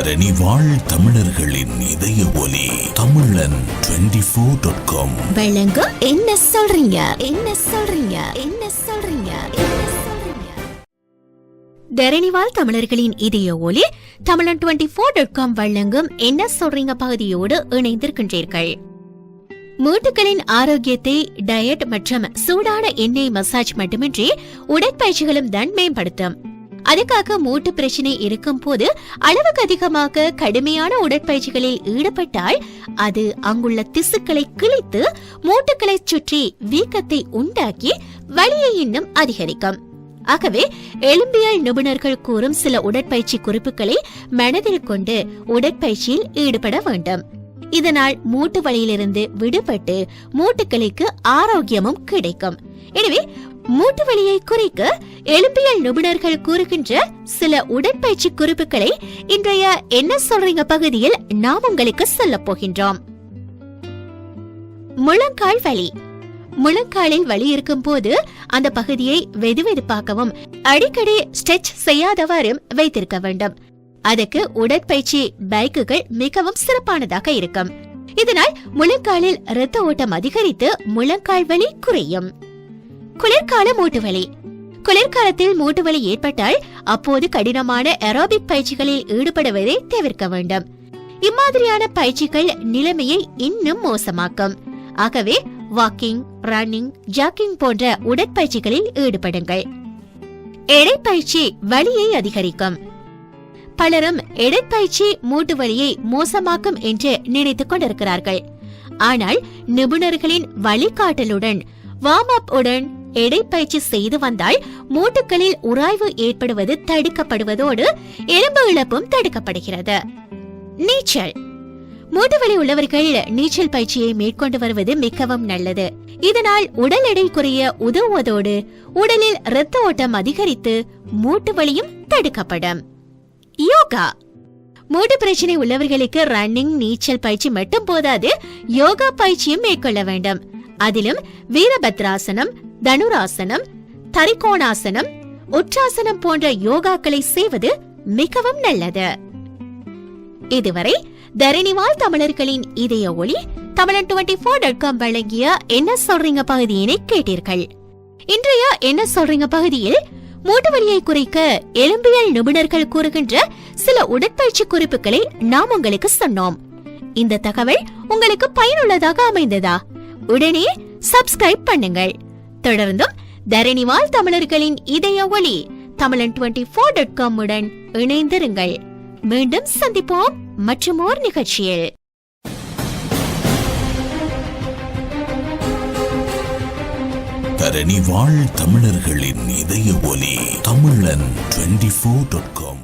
தரணி வாழ் தமிழர்களின் இதய ஒலி தமிழன் 24.com வழங்கும் என்ன சொல்றீங்க. தரணிவாழ் தமிழர்களின் இதய ஒலி தமிழன் 24.com வழங்கும் என்ன சொல்றீங்க பகுதியோடு இணைந்திருக்கின்றீர்கள். மூட்டுகளின் ஆரோக்கியத்தை டயட் மற்றும் சூடான எண்ணெய் மசாஜ் மட்டுமின்றி உடற்பயிற்சிகளும் தான் மேம்படுத்தும். அதுக்காக மூட்டு பிரச்சனை இருக்கும் போது அளவுக்கு அதிகமாக கடுமையான உடற்பயிற்சிகளில் ஈடுபட்டால் அது அங்குள்ள திசுக்களை கிழித்து மூட்டுகளை சுற்றி வீக்கத்தை உண்டாக்கி வலியை இன்னும் அதிகரிக்கும். ஆகவே எலும்பியல் நிபுணர்கள் கூறும் சில உடற்பயிற்சி குறிப்புகளை மனதில் கொண்டு உடற்பயிற்சியில் ஈடுபட வேண்டும். இதனால் மூட்டு வலியிலிருந்து விடுபட்டு மூட்டுகளுக்கு ஆரோக்கியமும் கிடைக்கும். எனவே மூட்டு வலியை குறைக்க எலும்பியல் நிபுணர்கள் கூறுகின்ற சில உடற்பயிற்சி குறிப்புகளை இன்றைய என்ன சொல்றீங்க பகுதியில் நாம் உங்களுக்கு சொல்ல போகின்றோம். முழங்கால் வலி. முழங்காலில் வலி இருக்கும் போது அந்த பகுதியை வெதுவெதுப்பாக்கவும் அடிக்கடி ஸ்ட்ரெச் செய்யாதவாறும் வைத்திருக்க வேண்டும். அதுக்கு உடற்பயிற்சி பைக்குகள் மிகவும் சிறப்பானதாக இருக்கும். இதனால் முழங்காலில் இரத்த ஓட்டம் அதிகரித்து முழங்கால் வலி குறையும். குளிர்கால மூட்டுவலி. குளிர்காலத்தில் மூட்டுவலி ஏற்பட்டால் அப்போது கடினமான ஏரோபிக் பயிற்சிகளில் ஈடுபடுவதை தவிர்க்க வேண்டும். இம்மாதிரியான பயிற்சிகள் நிலைமையை இன்னும் மோசமாக்கும். ஆகவே வாக்கிங், ரன்னிங், ஜாக்கிங் போன்ற உடற்பயிற்சிகளில் ஈடுபடுங்கள். எடைப்பயிற்சி வலியை அதிகரிக்கும். பலரும் எடைப்பயிற்சி மூட்டு வலியை மோசமாக்கும் என்று நினைத்துக் கொண்டிருக்கிறார்கள். ஆனால் நிபுணர்களின் வழிகாட்டலுடன் வார்ம் அப் உடன் எடைப்பயிற்சி செய்து வந்தால் மூட்டுகளில் உராய்வு ஏற்படுவது தடுக்கப்படுவதோடு எலும்பு இழப்பும் தடுக்கப்படுகிறது. நீச்சல். மூட்டுவலி உள்ளவர்கள் நீச்சல் பயிற்சியை மேற்கொண்டு வருவது மிகவும் நல்லது. இதனால் உடல் எடை குறைய உதவுவதோடு உடலில் இரத்த ஓட்டம் அதிகரித்து மூட்டு வலியும் தடுக்கப்படும். யோகா. மூட்டு பிரச்சனை உள்ளவர்களுக்கு ரன்னிங், நீச்சல் பயிற்சி மட்டும் போதாது, யோகா பயிற்சியும் மேற்கொள்ள வேண்டும். அதிலும் வீரபத்ராசனம், தனுராசனம், தரிகோணாசனம், உற்றாசனம் போன்ற யோகாக்களை செய்வது மிகவும் நல்லது. இதுவரை தரணிவாழ் தமிழர்களின் இதய ஒளி தமிழன் 24.com வழங்கிய என்ன சொல்றீங்க பகுதியினை கேட்டீர்கள். இன்றைய என்ன சொல்றீங்க பகுதியில் மூட்டுவலியை குறைக்க எலும்பியல் நிபுணர்கள் கூறுகின்ற சில உடற்பயிற்சி குறிப்புகளை நாம் உங்களுக்கு சொன்னோம். இந்த தகவல் உங்களுக்கு பயனுள்ளதாக அமைந்ததா? உடனே சப்ஸ்கிரைப் பண்ணுங்கள். தொடர்ந்தும் தரணிவாழ் தமிழர்களின் இதய ஒளி தமிழன் 24.com உடன் இணைந்திருங்கள். மீண்டும் சந்திப்போம் மற்றுமோர் நிகழ்ச்சியில். தரணி வாழ் தமிழர்களின் இதய ஒலி தமிழன் 24.com